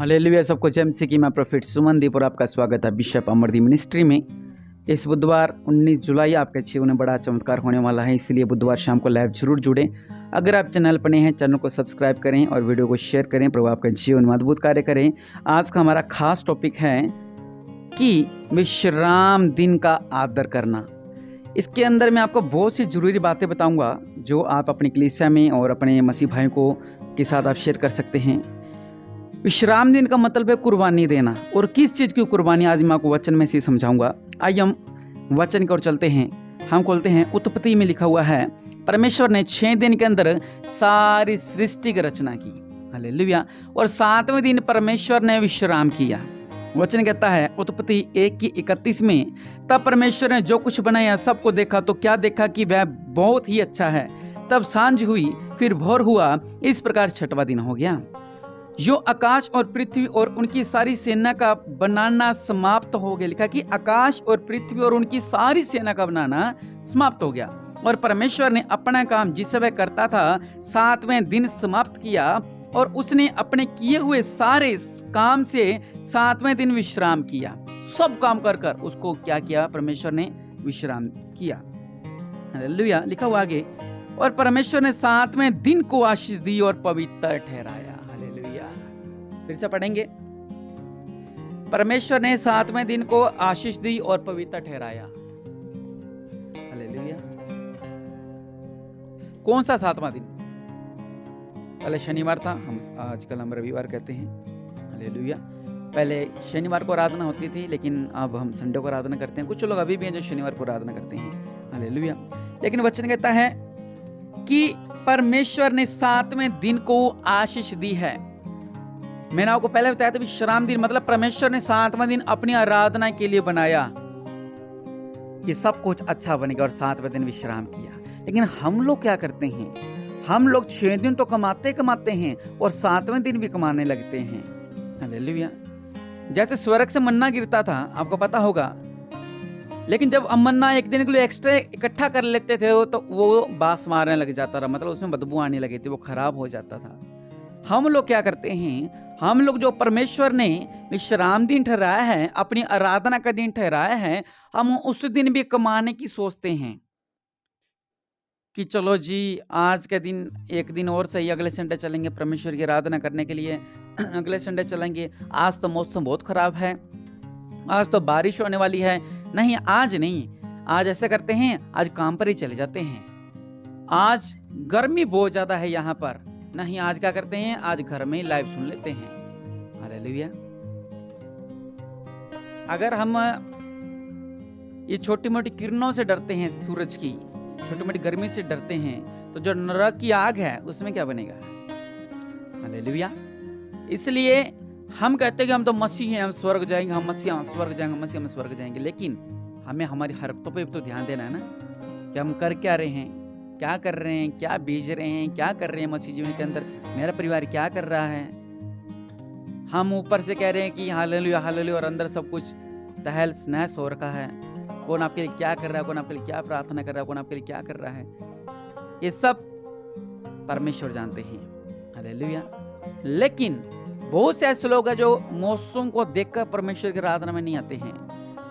Hallelujah. सबको जय मसीह की। मैं प्रोफेट सुमनदीप और आपका स्वागत है बिशप अमरदीप मिनिस्ट्री में। इस बुधवार 19 जुलाई आपके जीवन में बड़ा चमत्कार होने वाला है, इसलिए बुधवार शाम को लाइव जरूर जुड़ें। अगर आप चैनल पर नए हैं, चैनल को सब्सक्राइब करें और वीडियो को शेयर करें। प्रभु आपके जीवन में अद्भुत कार्य करें। आज का हमारा खास टॉपिक है कि विश्राम दिन का आदर करना। इसके अंदर मैं आपको बहुत सी जरूरी बातें बताऊंगा जो आप अपनी कलीसिया में और अपने मसीह भाइयों को के साथ आप शेयर कर सकते हैं। विश्राम दिन का मतलब है कुर्बानी देना, और किस चीज़ की कुर्बानी आज मैं आपको वचन में से समझाऊंगा। आइए हम वचन की ओर चलते हैं। हम खोलते हैं, उत्पत्ति में लिखा हुआ है, परमेश्वर ने 6 दिन के अंदर सारी सृष्टि की रचना की। हालेलुया। और 7वें दिन परमेश्वर ने विश्राम किया। वचन कहता है उत्पत्ति 1:31 में, तब परमेश्वर ने जो कुछ बनाया सबको देखा तो क्या देखा कि वह बहुत ही अच्छा है। तब सांझ हुई, फिर भोर हुआ, इस प्रकार 6वां दिन हो गया। जो आकाश और पृथ्वी और उनकी सारी सेना का बनाना समाप्त हो गया। लिखा कि आकाश और पृथ्वी और उनकी सारी सेना का बनाना समाप्त हो गया। और परमेश्वर ने अपना काम जिस समय करता था 7वें दिन समाप्त किया, और उसने अपने किए हुए सारे काम से 7वें दिन विश्राम किया। सब काम कर कर उसको क्या किया? परमेश्वर ने विश्राम किया। हालेलुया। लिखा हुआ आगे, और परमेश्वर ने 7वें दिन को आशीष दी और पवित्र ठहराया। हालेलुया। फिर से पढ़ेंगे, परमेश्वर ने 7वें दिन को आशीष दी और पवित्र ठहराया। हालेलुया। कौन सा 7वां दिन? पहले शनिवार था, हम आजकल हम रविवार कहते हैं। हालेलुया। पहले शनिवार को आराधना होती थी, लेकिन अब हम संडे को आराधना करते हैं। कुछ लोग अभी भी हैं जो शनिवार को आराधना करते हैं। हालेलुया। लेकिन वचन कहता है कि परमेश्वर ने 7वें दिन को आशीष दी है। मैंने आपको पहले बताया था विश्राम दिन मतलब परमेश्वर ने 7वां दिन अपनी आराधना के लिए बनाया कि सब कुछ अच्छा बनेगा, और 7वें दिन विश्राम किया। लेकिन हम लोग क्या करते हैं? हम लोग 6 दिन तो कमाते हैं और 7वें दिन भी कमाने लगते हैं। हालेलुया। जैसे स्वर्ग से मन्ना गिरता था, आपको पता होगा, लेकिन जब मन्ना एक दिन के लिए एक्स्ट्रा इकट्ठा कर लेते थे तो वो बास मारने लग जाता था, मतलब उसमें बदबू आने लगी थी, वो खराब हो जाता था। हम लोग क्या करते हैं? हम लोग जो परमेश्वर ने विश्राम दिन ठहराया है, अपनी आराधना का दिन ठहराया है, हम उस दिन भी कमाने की सोचते हैं कि चलो जी आज के दिन एक दिन और सही, अगले संडे चलेंगे परमेश्वर की आराधना करने के लिए, अगले संडे चलेंगे। आज तो मौसम बहुत खराब है, आज तो बारिश होने वाली है। नहीं, आज नहीं, आज ऐसे करते हैं, आज काम पर ही चले जाते हैं। आज गर्मी बहुत ज्यादा है यहाँ पर, नहीं, आज क्या करते हैं? आज घर में ही लाइव सुन लेते हैं। हालेलुया। अगर हम ये छोटी मोटी किरणों से डरते हैं, सूरज की छोटी मोटी गर्मी से डरते हैं, तो जो नरक की आग है उसमें क्या बनेगा? हालेलुया। इसलिए हम कहते हैं कि हम तो मसीह हैं, हम स्वर्ग जाएंगे, हम मसीह, हम स्वर्ग जाएंगे, मसीह हम स्वर्ग जाएंगे। लेकिन हमें हमारी हरकतों पे तो ध्यान देना है ना, कि हम कर क्या रहे हैं, क्या कर रहे हैं, क्या बीज रहे हैं, क्या कर रहे हैं मसीह जीवन के अंदर, मेरा परिवार क्या कर रहा है। हम ऊपर से कह रहे हैं कि हालेलुया हालेलुया, और अंदर सब कुछ तहस नहस हो रखा है। कौन आपके लिए क्या कर रहा है, कौन आपके लिए क्या प्रार्थना कर रहा है, कौन आपके लिए क्या कर रहा है, ये सब परमेश्वर जानते हैं। हालेलुया। लेकिन बहुत से ऐसे लोग हैं जो मौसम को देखकर परमेश्वर की आराधना में नहीं आते हैं,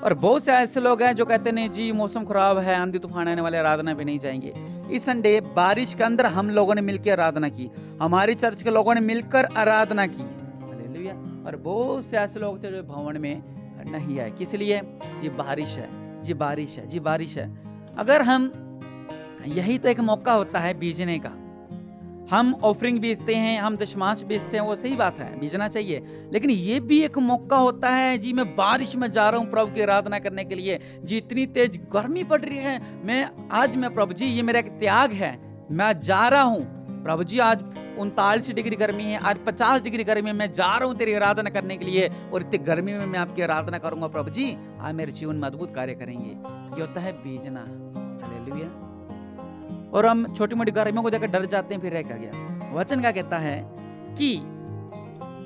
और बहुत से ऐसे लोग हैं जो कहते नहीं जी मौसम खराब है, आंधी तूफान आने वाले, आराधना पे नहीं जाएंगे। इस संडे बारिश के अंदर हम लोगों ने मिलकर आराधना की, हमारी चर्च के लोगों ने मिलकर आराधना की। हालेलुया। और बहुत से ऐसे लोग थे जो भवन में नहीं आए। किस लिए? ये बारिश है, जी बारिश है, जी बारिश है। अगर हम, यही तो एक मौका होता है बीजने का। हम ऑफरिंग बेचते हैं, हम दशमांश बेचते हैं, वो सही बात है, बीजना चाहिए। लेकिन ये भी एक मौका होता है जी, मैं बारिश में जा रहा हूँ प्रभु की आराधना करने के लिए, जी इतनी तेज गर्मी पड़ रही है, मैं प्रभु जी ये मेरा एक त्याग है, मैं जा रहा हूँ प्रभु जी। आज 39 डिग्री गर्मी है, आज 50 डिग्री गर्मी है, मैं जा रहा हूँ तेरी आराधना करने के लिए, और इतनी गर्मी में मैं आपकी आराधना करूंगा प्रभु जी, आज मेरे जीवन में अद्भुत कार्य करेंगे। ये होता है बीजना। हालेलुया। और हम छोटी मोटी गर्मियों को देखकर डर जाते हैं, फिर रह क्या गया। वचन क्या कहता है कि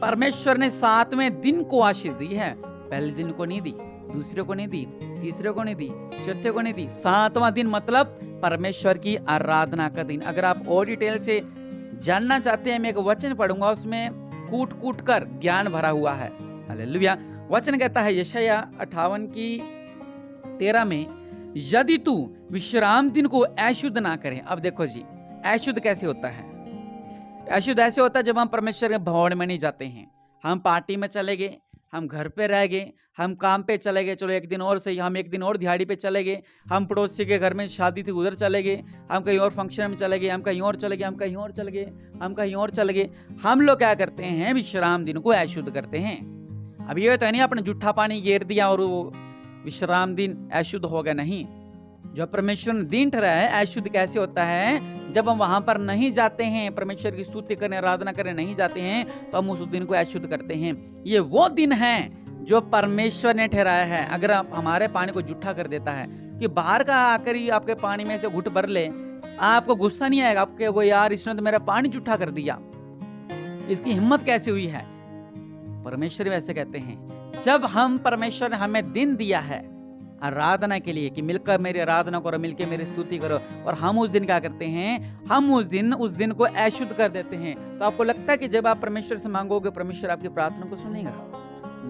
परमेश्वर ने 7वें दिन को आशीष दी है। पहले दिन को नहीं दी, दूसरे को नहीं दी, तीसरे को नहीं दी, चौथे को नहीं दी। 7वां दिन मतलब परमेश्वर की आराधना का दिन। अगर आप और डिटेल से जानना चाहते हैं, मैं एक वचन पढ़ूंगा, उसमें कूट कूट कर ज्ञान भरा हुआ है। हालेलुया। वचन कहता है यशाया 58:13 में, यदि तू विश्राम दिन को अशुद्ध ना करे। अब देखो जी, अशुद्ध कैसे होता है? अशुद्ध ऐसे होता है जब हम परमेश्वर के भवन में नहीं जाते हैं। हम पार्टी में चले गए, हम घर पे रह गए, हम काम पे चले गए, चलो एक दिन और सही, हम एक दिन और दिहाड़ी पे चले गए, हम पड़ोसी के घर में शादी थी उधर चले गए, हम कहीं और फंक्शन में चले गए, हम कहीं और चले गए, हम कहीं और चले गए, हम कहीं और चले गए। हम लोग क्या करते हैं? विश्राम दिन को अशुद्ध करते हैं। अब ये तो नहीं अपने जूठा पानी घेर दिया और वो विश्राम दिन अशुद्ध हो गया, नहीं। जो परमेश्वर ने दिन ठहराया है, अशुद्ध कैसे होता है? जब हम वहां पर नहीं जाते हैं, परमेश्वर की स्तुति करने, आराधना करने नहीं जाते हैं, तो हम उस दिन को अशुद्ध करते हैं। ये वो दिन है जो परमेश्वर ने ठहराया है। अगर आप हमारे पानी को जूठा कर देता है कि बाहर का आकर ही आपके पानी में से घुट भर ले, आपको गुस्सा नहीं आएगा? आपके वो यार इसने तो मेरा पानी जूठा कर दिया, इसकी हिम्मत कैसे हुई है? परमेश्वर वैसे कहते हैं, जब हम परमेश्वर ने हमें दिन दिया है आराधना के लिए कि मिलकर मेरी आराधना करो, मिलकर मेरी स्तुति करो, और हम उस दिन क्या करते हैं? हम उस दिन को अशुद्ध कर देते हैं। तो आपको लगता है कि जब आप परमेश्वर से मांगोगे परमेश्वर आपकी प्रार्थना को सुनेगा?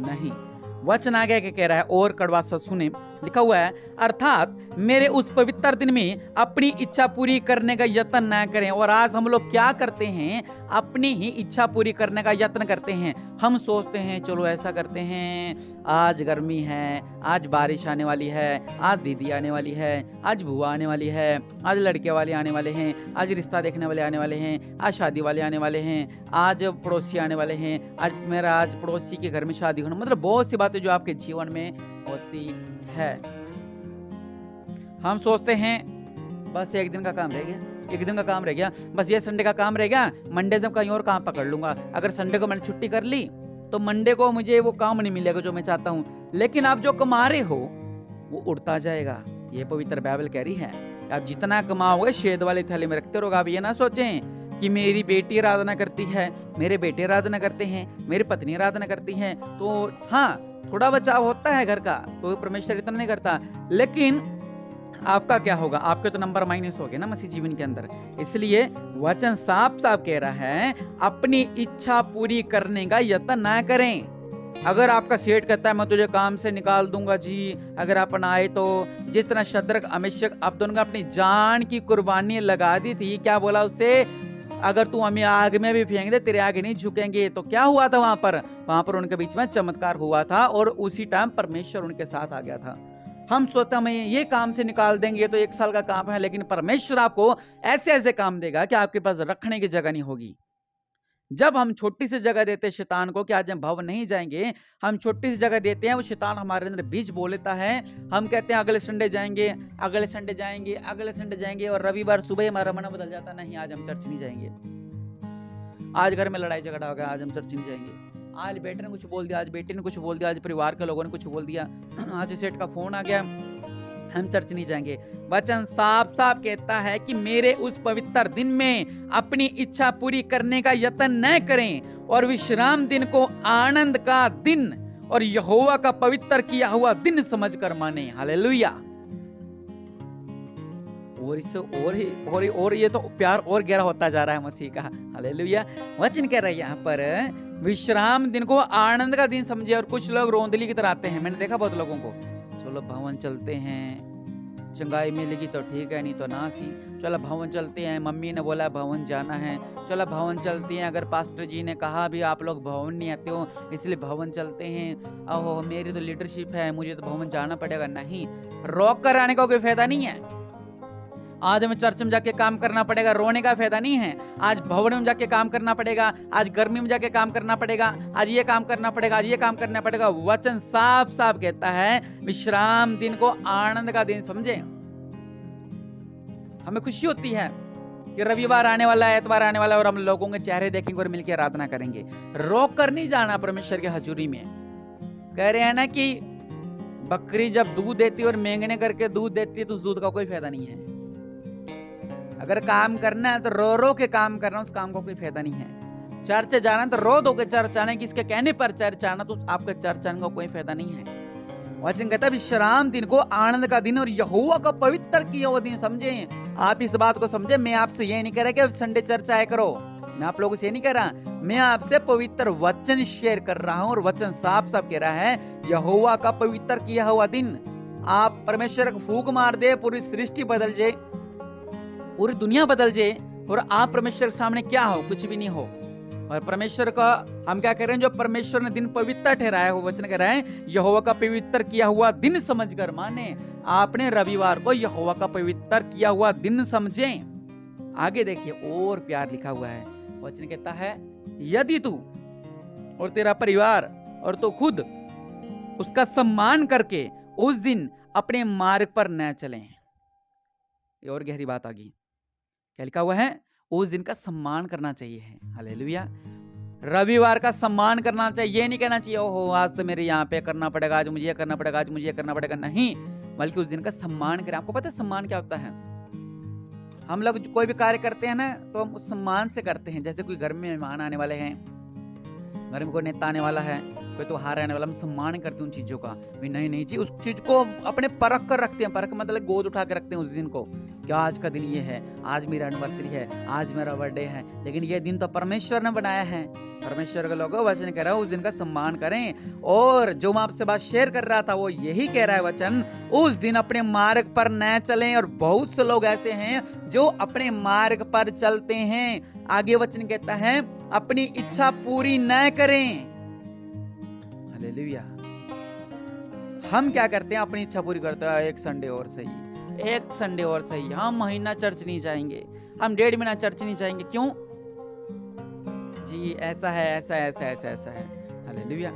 नहीं। वचन आगे क्या कह रहा है? और कड़वा सा सुने, लिखा हुआ है, अर्थात मेरे उस पवित्र दिन में अपनी इच्छा पूरी करने का यत्न न करें। और आज हम लोग क्या करते हैं? अपनी ही इच्छा पूरी करने का यत्न करते हैं। हम सोचते हैं चलो ऐसा करते हैं, आज गर्मी है, आज बारिश आने वाली है, आज दीदी आने वाली है, आज बुआ आने वाली है, आज लड़के वाले आने वाले हैं, आज रिश्ता देखने वाले आने वाले हैं, आज शादी वाले आने वाले हैं, आज पड़ोसी आने वाले हैं, आज पड़ोसी के घर में शादी होना। मतलब बहुत सी बातें जो आपके जीवन में होती है। हम सोचते हैं बस एक दिन का काम रह गया, एक दिन का काम रह गया, बस ये संडे का काम रह गया, मंडे से कहीं और काम पकड़ लूंगा। अगर संडे को मैंने छुट्टी कर ली तो मंडे को मुझे वो काम नहीं मिलेगा जो मैं चाहता हूँ। लेकिन आप जो कमा रहे हो वो उड़ता जाएगा, ये पवित्र बाइबल कह रही है। आप जितना कमाओगे शेद वाली थाली में रखते रहोगे। आप ये ना सोचें कि मेरी बेटी आराधना करती है, मेरे बेटे आराधना करते हैं, मेरी पत्नी आराधना करती है, तो हाँ थोड़ा बचाव होता है घर का, तो परमेश्वर इतना नहीं करता। लेकिन आपका क्या होगा? आपके तो नंबर माइनस हो गए ना मसीह जीवन के अंदर। इसलिए वचन साफ साफ कह रहा है, अपनी इच्छा पूरी करने का यत्न ना करें। अगर आपका सेठ कहता है मैं तुझे काम से निकाल दूंगा जी, अगर अपन आए तो, जिस तरह शद्रक अमेशक अबेदनगो अपनी जान की कुर्बानी लगा दी थी, क्या बोला उससे? अगर तू हमें आग में भी फेंक दे तेरे आगे नहीं झुकेंगे। तो क्या हुआ था वहां पर उनके बीच में चमत्कार हुआ था, और उसी टाइम परमेश्वर उनके साथ आ गया था। हम सोचते हैं ये काम से निकाल देंगे, ये तो 1 साल का काम है, लेकिन परमेश्वर आपको ऐसे ऐसे काम देगा कि आपके पास रखने की जगह नहीं होगी। जब हम छोटी सी जगह देते हैं शैतान को कि आज हम भवन नहीं जाएंगे, हम छोटी सी जगह देते हैं, वो शैतान हमारे अंदर बीज बो लेता है। हम कहते हैं अगले संडे जाएंगे, अगले संडे जाएंगे, अगले संडे जाएंगे, और रविवार सुबह हमारा मन बदल जाता, नहीं आज हम चर्च नहीं जाएंगे, आज घर में लड़ाई झगड़ा हो गया, आज हम चर्च नहीं जाएंगे, आज बेटे ने कुछ बोल दिया, आज बेटी ने कुछ बोल दिया, आज परिवार के लोगों ने कुछ बोल दिया, आज सेठ का फोन आ गया, हम चर्च नहीं जाएंगे। वचन साफ साफ कहता है कि मेरे उस पवित्र दिन में अपनी इच्छा पूरी करने का यत्न न करें, और विश्राम दिन को आनंद का दिन और यहोवा का पवित्र किया हुआ दिन समझकर माने। हालेलुया। और ये तो प्यार और गहरा होता जा रहा है मसीह का। हालेलुया। वचन कह रहा है यहाँ पर विश्राम दिन को आनंद का दिन समझे। और कुछ लोग रोंदली की तरह आते हैं, मैंने देखा बहुत लोगों को, चलो भवन चलते हैं, चंगाई मिलेगी तो ठीक है, नहीं तो ना सी, चलो भवन चलते हैं, मम्मी ने बोला भवन जाना है, चलो भवन चलते हैं, अगर पास्टर जी ने कहा भी आप लोग भवन नहीं आते हो इसलिए भवन चलते हैं, ओहो मेरी तो लीडरशिप है मुझे तो भवन जाना पड़ेगा। नहीं, रोक कर आने का कोई फायदा नहीं है। आज हमें चर्च में जाके काम करना पड़ेगा, रोने का फायदा नहीं है। आज भवन में जाके काम करना पड़ेगा, आज गर्मी में जाके काम करना पड़ेगा, आज ये काम करना पड़ेगा, आज ये काम करना पड़ेगा। वचन साफ साफ कहता है विश्राम दिन को आनंद का दिन समझे। हमें खुशी होती है कि रविवार आने वाला है, एतवार आने वाला है, और हम लोगों के चेहरे देखेंगे और मिलकर आराधना करेंगे। रोक कर नहीं जाना परमेश्वर की हजूरी में। कह रहे हैं ना कि बकरी जब दूध देती है और मेंगने करके दूध देती है तो उस दूध का कोई फायदा नहीं है। अगर काम करना है तो रो रो के काम करना, उस काम का कोई फायदा नहीं है। चर्च जाना तो रो दो के चर्च आने, किसके कहने पर चर्च आना, तो आपके चर्च आने का कोई फायदा नहीं है। वचन कहता है विश्राम दिन को आनंद का दिन और यहोवा का पवित्र किया हुआ दिन समझे। आप इस बात को समझे। मैं आपसे ये नहीं कह रहा कि संडे चर्च आया करो, मैं आप लोगों से ये नहीं कह रहा, मैं आपसे पवित्र वचन शेयर कर रहा हूं और वचन साफ साफ कह रहा है यहोवा का पवित्र किया हुआ दिन। आप परमेश्वर को फूंक मार दे, पूरी सृष्टि बदल जाए, पूरी दुनिया बदल जाए और आप परमेश्वर के सामने क्या हो? कुछ भी नहीं हो। और परमेश्वर का हम क्या कह रहे हैं, जो परमेश्वर ने दिन पवित्र ठहराया हुआ, वचन कह रहा है यहोवा का पवित्र किया हुआ दिन समझकर माने। आपने रविवार को यहोवा का पवित्र किया हुआ दिन समझें। आगे देखिए और प्यार लिखा हुआ है, वचन कहता है यदि तू और तेरा परिवार और तो खुद उसका सम्मान करके उस दिन अपने मार्ग पर न चलें। ये और गहरी बात आ गई। क्या लिखा हुआ है? उस दिन का सम्मान करना चाहिए है। हालेलुया। रविवार का सम्मान करना चाहिए, ये नहीं कहना चाहिए ओहो आज तो मेरे यहाँ पे करना पड़ेगा, आज मुझे ये करना पड़ेगा, आज मुझे ये करना पड़ेगा, नहीं, बल्कि उस दिन का सम्मान करें। आपको पता है सम्मान क्या होता है? हम लोग कोई भी कार्य करते हैं ना तो हम उस सम्मान से करते हैं। जैसे कोई घर में मेहमान आने वाले हैं, घर में कोई नेता आने वाला है, कोई त्योहार आने वाला, हम सम्मान करते हैं उन चीजों का। नहीं जी, उस चीज को अपने परख कर रखते हैं। परख मतलब गोद उठा के रखते हैं उस दिन को, क्या आज का दिन ये है, आज मेरा एनिवर्सरी है, आज मेरा बर्थडे है, लेकिन ये दिन तो परमेश्वर ने बनाया है। परमेश्वर के लोगों वचन कह रहा है उस दिन का सम्मान करें। और जो मैं आपसे बात शेयर कर रहा था वो यही कह रहा है वचन, उस दिन अपने मार्ग पर न चलें। और बहुत से लोग ऐसे हैं जो अपने मार्ग पर चलते हैं। आगे वचन कहता है अपनी इच्छा पूरी न करें। हालेलुया। हम क्या करते हैं? अपनी इच्छा पूरी करते हैं। एक संडे और सही, एक संडे और सही, हम महीना चर्च नहीं जाएंगे, हम 1.5 महीना चर्च नहीं जाएंगे। क्यों जी? ऐसा है, ऐसा ऐसा ऐसा ऐसा है। हालेलुया।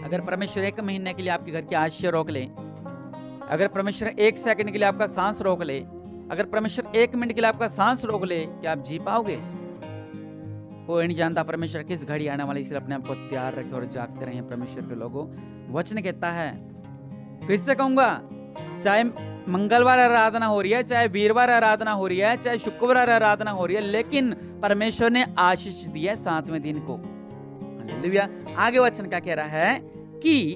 अगर परमेश्वर 1 महीने के लिए आपके घर की आशीष रोक ले, अगर परमेश्वर 1 सेकंड के लिए आपका सांस रोक ले, अगर परमेश्वर 1 मिनट के लिए आपका सांस रोक ले, क्या आप जी पाओगे? कोई नहीं जानता परमेश्वर किस घड़ी आने वाली, इसलिए अपने आप को तैयार रखे और जागते रहे परमेश्वर के लोगों। वचन कहता है, फिर से कहूंगा, चाहे मंगलवार आराधना हो रही है, चाहे वीरवार आराधना हो रही है, चाहे शुक्रवार आराधना हो रही है, लेकिन परमेश्वर ने आशीष दी है 7वें दिन को। हालेलुया। आगे वचन क्या कह रहा है कि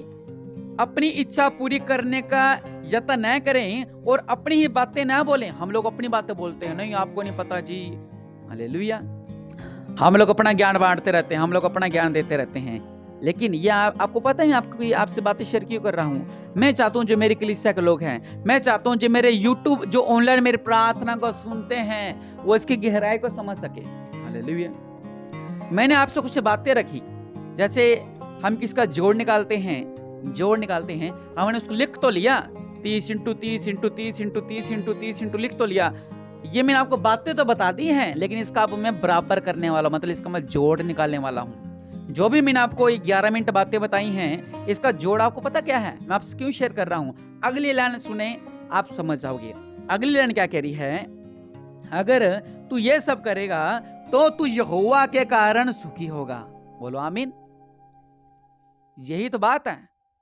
अपनी इच्छा पूरी करने का यत्न न करें और अपनी ही बातें न बोलें। हम लोग अपनी बातें बोलते हैं, नहीं आपको नहीं पता जी। हालेलुया। हम लोग अपना ज्ञान बांटते रहते हैं, हम लोग अपना ज्ञान देते रहते हैं, लेकिन ये आपको पता है मैं आपसे बातें शेयर क्यों कर रहा हूँ? मैं चाहता हूँ जो मेरी कलीसिया के लोग हैं, मैं चाहता हूँ जो मेरे YouTube जो ऑनलाइन मेरी प्रार्थना को सुनते हैं, वो इसकी गहराई को समझ सके। हालेलुया। मैंने आपसे कुछ बातें रखी, जैसे हम किसका जोड़ निकालते हैं, हमने उसको लिख तो लिया 30 × 30 × 30 × 30 × 30 × लिख तो लिया। ये मैंने आपको बातें तो बता दी हैं, लेकिन इसका अब मैं बराबर करने वाला हूं, मतलब इसका मैं जोड़ निकालने वाला हूं। जो भी मैंने आपको 11 मिनट बातें बताई हैं, इसका जोड़ आपको पता क्या है? मैं आपसे क्यों शेयर कर रहा हूं? अगली लाइन सुने, आप समझ जाओगे। अगली लाइन क्या कह रही है? अगर तू ये सब करेगा तो तू यहोवा के कारण सुखी होगा। बोलो आमीन। यही तो बात है।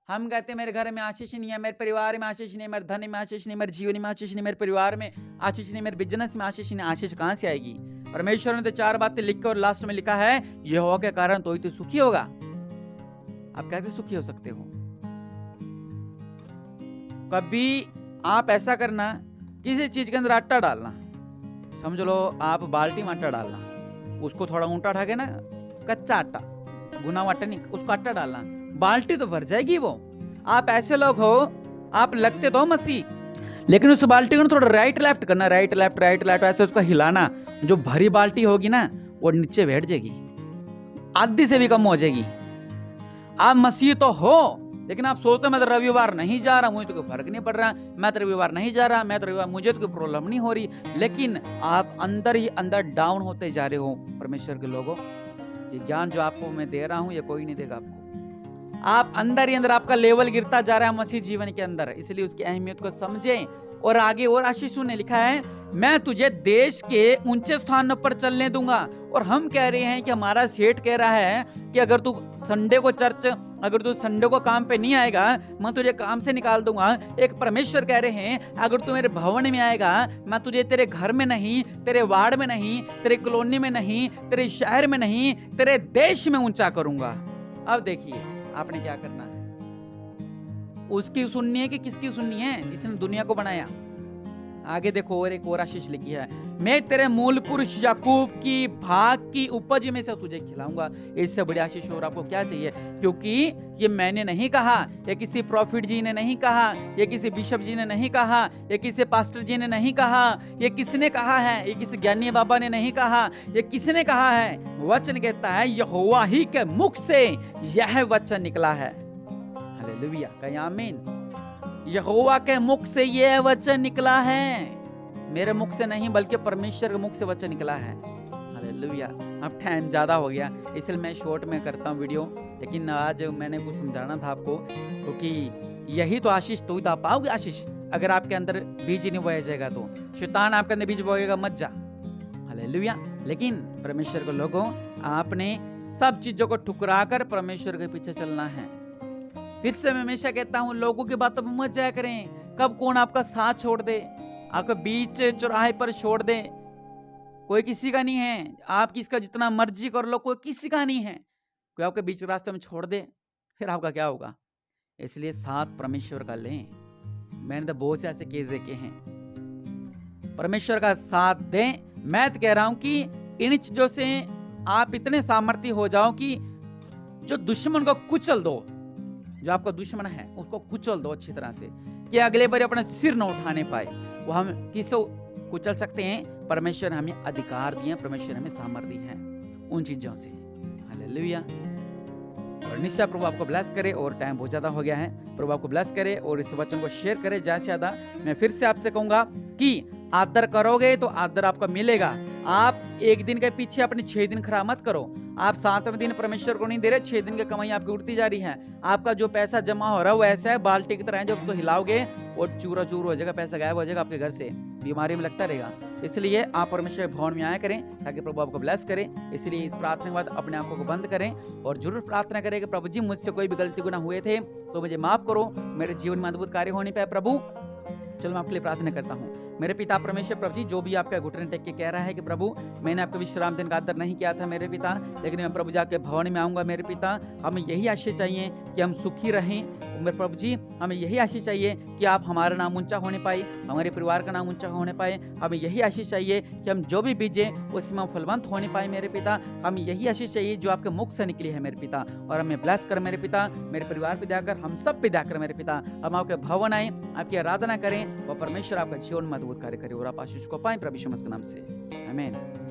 हम कहते हैं मेरे घर में आशीष नहीं है, मेरे परिवार में आशीष नहीं है, मेरे धन में आशीष नहीं, मेरे जीवन में आशीष नहीं, मेरे परिवार में आशीष नहीं, मेरे बिजनेस में आशीष नहीं। आशीष कहां से आएगी? परमेश्वर ने तो 4 बातें लिख कर और लास्ट में लिखा है यहोवा के कारण तो ही तो सुखी होगा। आप कैसे सुखी हो सकते हो? कभी आप ऐसा करना, किसी चीज के अंदर आटा डालना, समझ लो आप बाल्टी में आटा डालना, उसको थोड़ा ऊंटा उठा के ना, कच्चा आटा, गुना हुआ आटा नहीं, उसको आटा डालना, बाल्टी तो भर जाएगी वो। आप ऐसे लोग हो, आप लगते तो मसीह, लेकिन उस बाल्टी को थोड़ा राइट लेफ्ट करना, राइट लेफ्ट ऐसे उसको हिलाना, जो भरी बाल्टी होगी ना वो नीचे बैठ जाएगी, आधी से भी कम हो जाएगी। आप मसीह तो हो, लेकिन आप सोचते मैं तो रविवार नहीं जा रहा, मुझे तो कोई फर्क नहीं पड़ रहा, मैं तो रविवार नहीं जा रहा, मैं तो रविवार, मुझे तो कोई प्रॉब्लम नहीं हो रही, लेकिन आप अंदर ही अंदर डाउन होते जा रहे हो। परमेश्वर के लोगों, ये ज्ञान जो आपको मैं दे रहा हूं ये कोई नहीं देगा आपको। आप अंदर ही अंदर आपका लेवल गिरता जा रहा है मसीह जीवन के अंदर, इसलिए उसकी अहमियत को समझें। और आगे और आशीष ने लिखा है, मैं तुझे देश के ऊंचे स्थानों पर चलने दूंगा। और हम कह रहे हैं कि हमारा सेठ कह रहा है कि अगर तू संडे को चर्च, अगर तू संडे को काम पे नहीं आएगा, मैं तुझे काम से निकाल दूंगा। एक परमेश्वर कह रहे हैं, अगर तू मेरे भवन में आएगा, मैं तुझे तेरे घर में नहीं, तेरे वार्ड में नहीं, तेरे कॉलोनी में नहीं, तेरे शहर में नहीं, तेरे देश में ऊंचा करूंगा। अब देखिए आपने क्या करना है, उसकी सुननी है कि किसकी सुननी है? जिसने दुनिया को बनाया। आगे देखो और एक और आशीष लिखी है, मैं तेरे मूल पुरुष याकूब की भाग की उपज में से तुझे खिलाऊंगा। इससे बड़ी आशीष और आपको क्या चाहिए? क्योंकि ये मैंने नहीं कहा, ये किसी प्रॉफिट जी ने नहीं कहा, ये किसी बिशप जी ने नहीं कहा, ये किसी पास्टर जी ने नहीं कहा, ये किसने कहा है? ये किसी ज्ञानी बाबा ने नहीं कहा, ये किसने कहा है? वचन कहता है यहोवा ही के मुख से यह वचन निकला है। हालेलुया, कहिए आमीन। यहोवा के मुख से यह वचन निकला है, मेरे मुख से नहीं बल्कि परमेश्वर के मुख से वचन निकला है। हालेलुया। अब टाइम ज्यादा हो गया इसलिए मैं शॉर्ट में करता हूँ वीडियो, लेकिन आज मैंने कुछ समझाना था आपको, क्योंकि यही तो आशीष, तो ही तो आप पाओगे आशीष। अगर आपके अंदर बीज नहीं बोया जाएगा तो शैतान आपके अंदर बीज बोएगा, मत जा। हालेलुया। लेकिन परमेश्वर के लोगों, आपने सब चीजों को ठुकरा कर परमेश्वर के पीछे चलना है। फिर से मैं हमेशा कहता हूँ, लोगों की बातों में मत जाया करें। कब कौन आपका साथ छोड़ दे, आपको बीच चौराहे पर छोड़ दे, कोई किसी का नहीं है। आप किसका जितना मर्जी कर लो, कोई किसी का नहीं है। कोई आपके बीच रास्ते में छोड़ दे, फिर आपका क्या होगा? इसलिए साथ परमेश्वर का लें। मैंने तो बहुत से ऐसे केस देखे हैं, परमेश्वर का साथ दें। मैं तो कह रहा हूं कि इन चीजों से आप इतने सामर्थ्य हो जाओ कि जो दुश्मन को कुचल दो, जो आपका दुश्मन है उसको कुचल दो अच्छी तरह से, कि अगले बार अपना सिर न उठाने पाए। वो हम किसको कुचल सकते हैं? परमेश्वर हमें अधिकार दिए, परमेश्वर हमें सामर्थ्य है उन चीजों से। हालेलुया। और निश्चय प्रभु आपको ब्लेस करे। और टाइम बहुत ज्यादा हो गया है, प्रभु आपको ब्लेस करे और इस वचन को शेयर करे ज्यादा से ज्यादा। मैं फिर से आपसे कहूंगा कि आदर करोगे तो आदर आपका मिलेगा। आप एक दिन के पीछे अपने 6 दिन खराब मत करो। आप 7वें दिन परमेश्वर को नहीं दे रहे, 6 दिन की कमाई आपकी उठती जा रही है। आपका जो पैसा जमा हो रहा है वो ऐसा है, बाल्टी की तरह है, जब उसको हिलाओगे वो चूरा चूर हो जाएगा, पैसा गायब हो जाएगा आपके घर से, बीमारी में लगता रहेगा। इसलिए आप परमेश्वर के भवन में आया करें ताकि प्रभु आपको ब्लेस करें। इसलिए इस प्रार्थना के बाद अपने आंखों को बंद करें और जरूर प्रार्थना करें कि प्रभु जी, मुझसे कोई भी गलती गुनाह हुए थे तो मुझे माफ करो, मेरे जीवन में अद्भुत कार्य होने पाए प्रभु। चलो मैं आपके लिए प्रार्थना करता हूँ। मेरे पिता परमेश्वर, प्रभु जी, जो भी आपका घुटने टेक के कह रहा है कि प्रभु मैंने आपके विश्राम दिन का आदर नहीं किया था मेरे पिता, लेकिन मैं प्रभु जी आपके भवन में आऊंगा मेरे पिता। हमें यही आशीष चाहिए कि हम सुखी रहें मेरे प्रभु जी। हमें यही आशीष चाहिए कि आप हमारा नाम ऊंचा होने पाए, हमारे परिवार का नाम ऊंचा होने पाए। हमें यही आशीष चाहिए कि हम जो भी बीजे उसमें हम फलवंत होने पाए मेरे पिता। हमें यही आशीष चाहिए जो आपके मुख से निकली है मेरे पिता। और हमें ब्लेस कर मेरे पिता, मेरे परिवार पे दया कर, हम सब पे दया कर मेरे पिता। हम आपके भवन आए, आपकी आराधना करें और परमेश्वर आपका जीवन में अद्भुत कार्य करे और आप आशीष को पाए प्रभु यीशु मसीह के नाम से, आमीन।